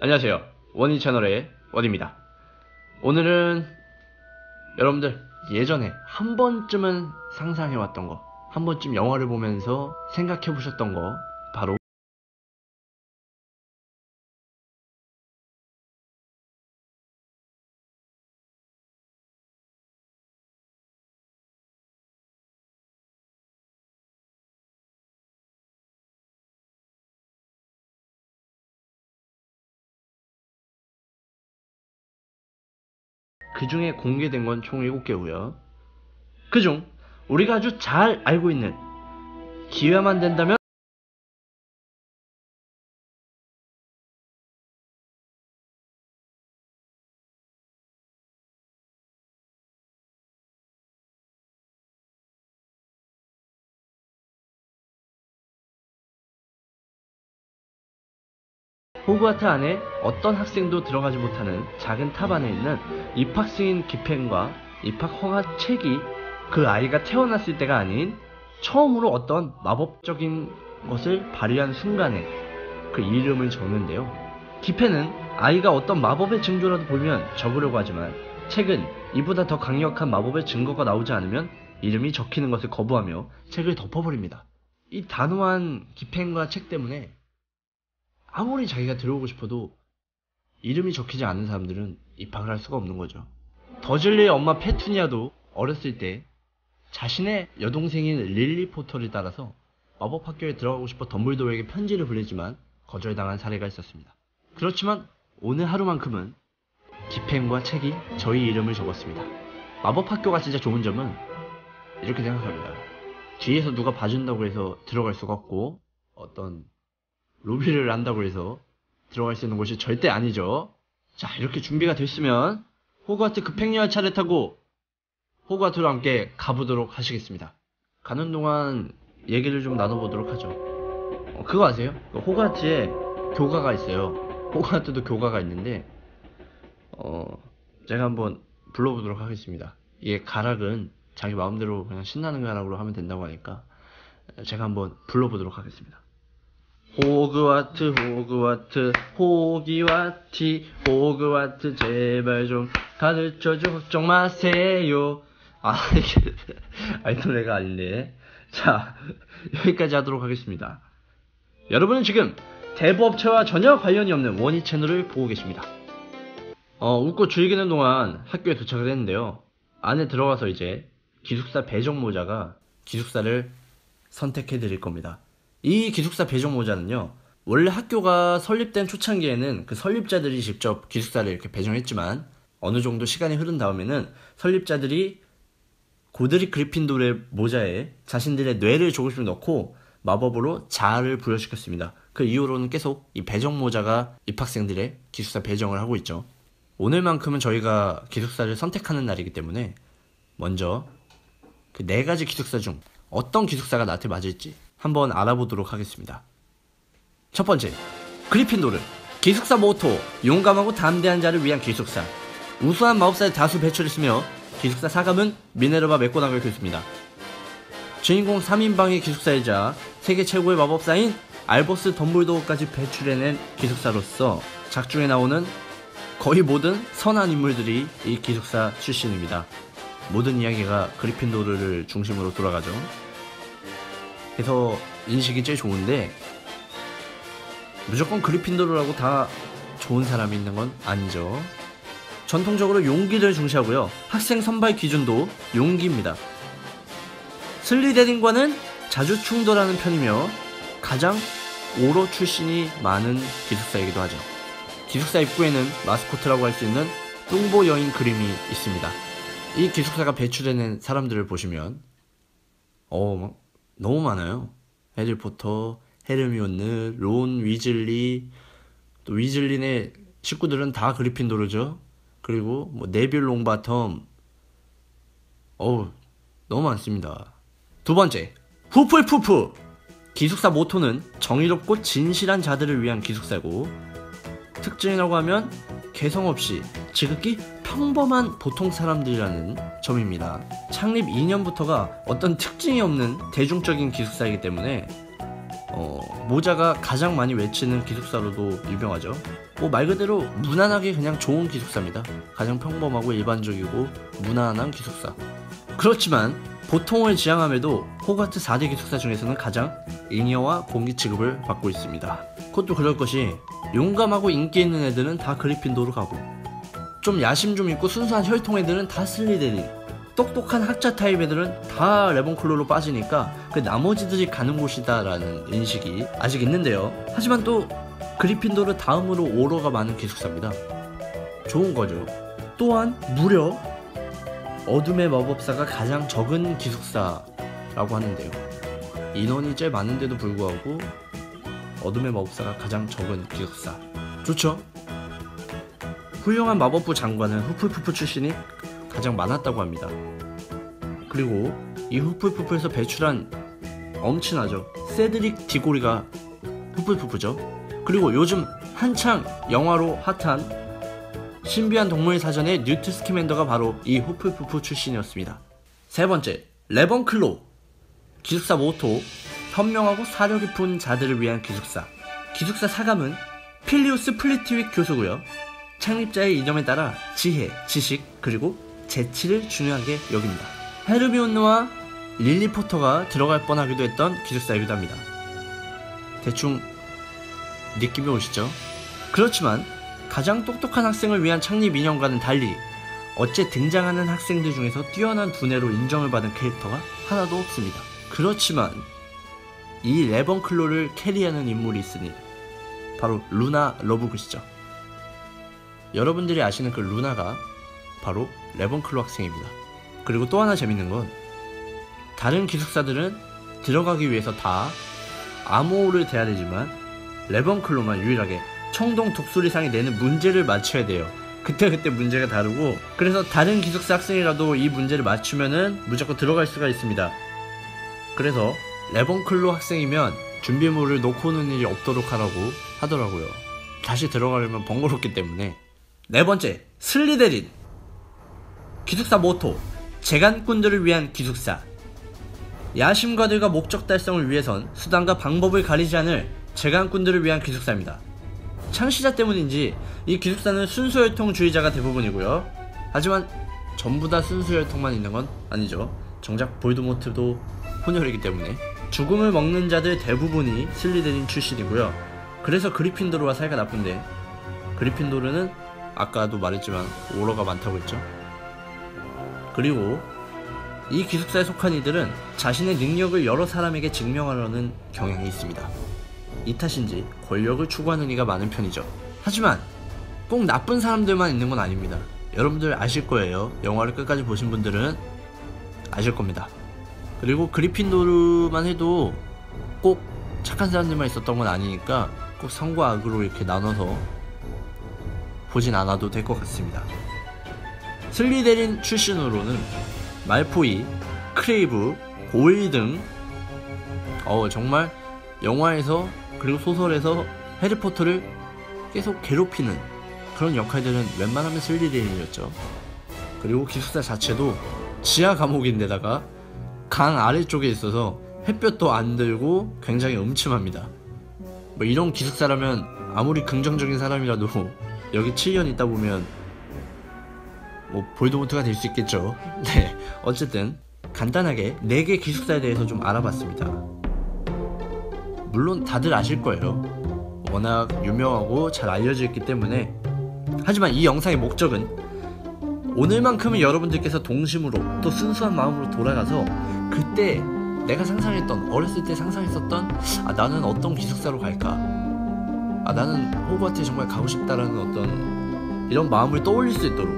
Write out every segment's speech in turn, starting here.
안녕하세요. 원희 채널의 원입니다. 오늘은 여러분들 예전에 한 번쯤은 상상해왔던 거, 한 번쯤 영화를 보면서 생각해보셨던 거, 바로 그 중에 공개된 건 총 7개고요. 그중 우리가 아주 잘 알고 있는, 기회만 된다면 호그와트 안에 어떤 학생도 들어가지 못하는 작은 탑 안에 있는 입학 승인 기펜과 입학 허가 책이 그 아이가 태어났을 때가 아닌 처음으로 어떤 마법적인 것을 발휘한 순간에 그 이름을 적는데요. 기펜은 아이가 어떤 마법의 징조라도 보면 적으려고 하지만, 책은 이보다 더 강력한 마법의 증거가 나오지 않으면 이름이 적히는 것을 거부하며 책을 덮어버립니다. 이 단호한 기펜과 책 때문에 아무리 자기가 들어오고 싶어도 이름이 적히지 않은 사람들은 입학을 할 수가 없는 거죠. 더즐리의 엄마 페투니아도 어렸을 때 자신의 여동생인 릴리 포터를 따라서 마법학교에 들어가고 싶어 덤블도어에게 편지를 보내지만 거절당한 사례가 있었습니다. 그렇지만 오늘 하루만큼은 기펜과 책이 저희 이름을 적었습니다. 마법학교가 진짜 좋은 점은 이렇게 생각합니다. 뒤에서 누가 봐준다고 해서 들어갈 수가 없고, 어떤 로비를 한다고 해서 들어갈 수 있는 곳이 절대 아니죠. 자, 이렇게 준비가 됐으면 호그와트 급행열차를 타고 호그와트로 함께 가보도록 하시겠습니다. 가는 동안 얘기를 좀 나눠보도록 하죠. 그거 아세요? 호그와트에 교가가 있어요. 호그와트도 교가가 있는데 제가 한번 불러보도록 하겠습니다. 이게 가락은 자기 마음대로 그냥 신나는 가락으로 하면 된다고 하니까 제가 한번 불러보도록 하겠습니다. 호그와트 호그와트 호기와티 호그와트 제발 좀 가르쳐줘 걱정 마세요. 이게 이 노래가 아닌데. 자, 여기까지 하도록 하겠습니다. 여러분은 지금 대부업체와 전혀 관련이 없는 원희 채널을 보고 계십니다. 웃고 즐기는 동안 학교에 도착을 했는데요. 안에 들어가서 이제 기숙사 배정 모자가 기숙사를 선택해 드릴 겁니다. 이 기숙사 배정 모자는요, 원래 학교가 설립된 초창기에는 그 설립자들이 직접 기숙사를 이렇게 배정했지만, 어느 정도 시간이 흐른 다음에는 설립자들이 고드릭 그리핀도르의 모자에 자신들의 뇌를 조금씩 넣고 마법으로 자아를 부여시켰습니다. 그 이후로는 계속 이 배정 모자가 입학생들의 기숙사 배정을 하고 있죠. 오늘만큼은 저희가 기숙사를 선택하는 날이기 때문에 먼저 그 4가지 기숙사 중 어떤 기숙사가 나한테 맞을지 한번 알아보도록 하겠습니다. 첫 번째, 그리핀도르. 기숙사 모토, 용감하고 담대한 자를 위한 기숙사. 우수한 마법사를 다수 배출했으며 기숙사 사감은 미네르바 메꼬나갈 교수입니다. 주인공 3인방의 기숙사이자 세계 최고의 마법사인 알버스 덤블도어까지 배출해낸 기숙사로서 작중에 나오는 거의 모든 선한 인물들이 이 기숙사 출신입니다. 모든 이야기가 그리핀도르를 중심으로 돌아가죠. 그래서 인식이 제일 좋은데, 무조건 그리핀도르라고 다 좋은 사람이 있는 건 아니죠. 전통적으로 용기를 중시하고요. 학생 선발 기준도 용기입니다. 슬리데린과는 자주 충돌하는 편이며 가장 오로 출신이 많은 기숙사이기도 하죠. 기숙사 입구에는 마스코트라고 할 수 있는 뚱보 여인 그림이 있습니다. 이 기숙사가 배출해낸 사람들을 보시면 너무 많아요. 해리포터, 헤르미온느, 론, 위즐리, 또 위즐리네 식구들은 다 그리핀도르죠. 그리고 네빌 롱바텀. 너무 많습니다. 두 번째, 후플푸프. 기숙사 모토는 정의롭고 진실한 자들을 위한 기숙사고, 특징이라고 하면 개성 없이 지극히 평범한 보통 사람들이라는 점입니다. 창립 2년부터가 어떤 특징이 없는 대중적인 기숙사이기 때문에 모자가 가장 많이 외치는 기숙사로도 유명하죠. 뭐 말 그대로 무난하게 그냥 좋은 기숙사입니다. 가장 평범하고 일반적이고 무난한 기숙사. 그렇지만 보통을 지향함에도 호그와트 4대 기숙사 중에서는 가장 잉여와 공기 취급을 받고 있습니다. 그것도 그럴 것이 용감하고 인기 있는 애들은 다 그리핀도르 가고, 좀 야심 좀 있고 순수한 혈통 애들은 다 슬리데린, 똑똑한 학자 타입 애들은 다 레번클로로 빠지니까 그 나머지들이 가는 곳이다 라는 인식이 아직 있는데요. 하지만 또 그리핀도르 다음으로 오러가 많은 기숙사입니다. 좋은 거죠. 또한 무려 어둠의 마법사가 가장 적은 기숙사라고 하는데요. 인원이 제일 많은데도 불구하고 어둠의 마법사가 가장 적은 기숙사. 좋죠? 훌륭한 마법부 장관은 후플푸프 출신이 가장 많았다고 합니다. 그리고 이 후플푸프에서 배출한 엄친아죠. 세드릭 디고리가 후플푸프죠. 그리고 요즘 한창 영화로 핫한 신비한 동물 사전의 뉴트 스키맨더가 바로 이 후플푸프 출신이었습니다. 세 번째, 레번클로. 기숙사 모토, 현명하고 사려 깊은 자들을 위한 기숙사. 기숙사 사감은 필리우스 플리트윅 교수고요. 창립자의 이념에 따라 지혜, 지식, 그리고 재치를 중요하게 여깁니다. 헤르미온느와 릴리 포터가 들어갈 뻔하기도 했던 기숙사이기도 합니다. 대충 느낌이 오시죠? 그렇지만 가장 똑똑한 학생을 위한 창립 이념과는 달리 어째 등장하는 학생들 중에서 뛰어난 두뇌로 인정을 받은 캐릭터가 하나도 없습니다. 그렇지만 이 레번클로를 캐리하는 인물이 있으니 바로 루나 러브굿이죠. 여러분들이 아시는 그 루나가 바로 레번클로 학생입니다. 그리고 또 하나 재밌는 건 다른 기숙사들은 들어가기 위해서 다 암호를 대야 되지만 레번클로만 유일하게 청동 독수리상이 내는 문제를 맞춰야 돼요. 그때그때 문제가 다르고, 그래서 다른 기숙사 학생이라도 이 문제를 맞추면은 무조건 들어갈 수가 있습니다. 그래서 레번클로 학생이면 준비물을 놓고 오는 일이 없도록 하라고 하더라고요. 다시 들어가려면 번거롭기 때문에. 네 번째, 슬리데린. 기숙사 모토, 재간꾼들을 위한 기숙사. 야심가들과 목적 달성을 위해선 수단과 방법을 가리지 않을 재간꾼들을 위한 기숙사입니다. 창시자 때문인지 이 기숙사는 순수혈통주의자가 대부분이고요. 하지만 전부 다 순수혈통만 있는 건 아니죠. 정작 볼드모트도 혼혈이기 때문에. 죽음을 먹는 자들 대부분이 슬리데린 출신이고요. 그래서 그리핀도르와 사이가 나쁜데, 그리핀도르는 아까도 말했지만 오러가 많다고 했죠. 그리고 이 기숙사에 속한 이들은 자신의 능력을 여러 사람에게 증명하려는 경향이 있습니다. 이 탓인지 권력을 추구하는 이가 많은 편이죠. 하지만 꼭 나쁜 사람들만 있는 건 아닙니다. 여러분들 아실 거예요. 영화를 끝까지 보신 분들은 아실 겁니다. 그리고 그리핀도르만 해도 꼭 착한 사람들만 있었던 건 아니니까 꼭 선과 악으로 이렇게 나눠서 보진 않아도 될 것 같습니다. 슬리데린 출신으로는 말포이, 크레이브, 고일 등 정말 영화에서 그리고 소설에서 해리포터를 계속 괴롭히는 그런 역할들은 웬만하면 슬리데린이었죠. 그리고 기숙사 자체도 지하 감옥인데다가 강 아래쪽에 있어서 햇볕도 안 들고 굉장히 음침합니다. 뭐 이런 기숙사라면 아무리 긍정적인 사람이라도 여기 7년 있다 보면 뭐 볼드모트가 될 수 있겠죠. 네, 어쨌든 간단하게 4개 기숙사에 대해서 좀 알아봤습니다. 물론 다들 아실 거예요. 워낙 유명하고 잘 알려져 있기 때문에. 하지만 이 영상의 목적은 오늘만큼은 여러분들께서 동심으로 또 순수한 마음으로 돌아가서 그때 내가 상상했던, 어렸을 때 상상했었던 나는 어떤 기숙사로 갈까, 나는 호그와트에 정말 가고 싶다라는 어떤 이런 마음을 떠올릴 수 있도록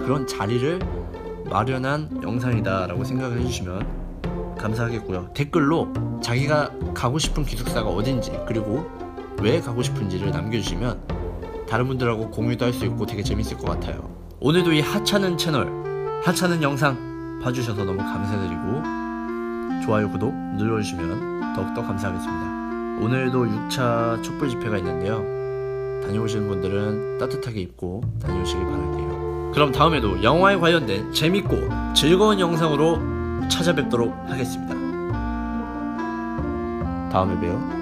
그런 자리를 마련한 영상이다 라고 생각을 해주시면 감사하겠고요. 댓글로 자기가 가고 싶은 기숙사가 어딘지 그리고 왜 가고 싶은지를 남겨주시면 다른 분들하고 공유도 할 수 있고 되게 재밌을 것 같아요. 오늘도 이 하찮은 채널, 하찮은 영상 봐주셔서 너무 감사드리고 좋아요, 구독 눌러주시면 더욱더 감사하겠습니다. 오늘도 6차 촛불 집회가 있는데요. 다녀오시는 분들은 따뜻하게 입고 다녀오시길 바랄게요. 그럼 다음에도 영화에 관련된 재밌고 즐거운 영상으로 찾아뵙도록 하겠습니다. 다음에 봬요.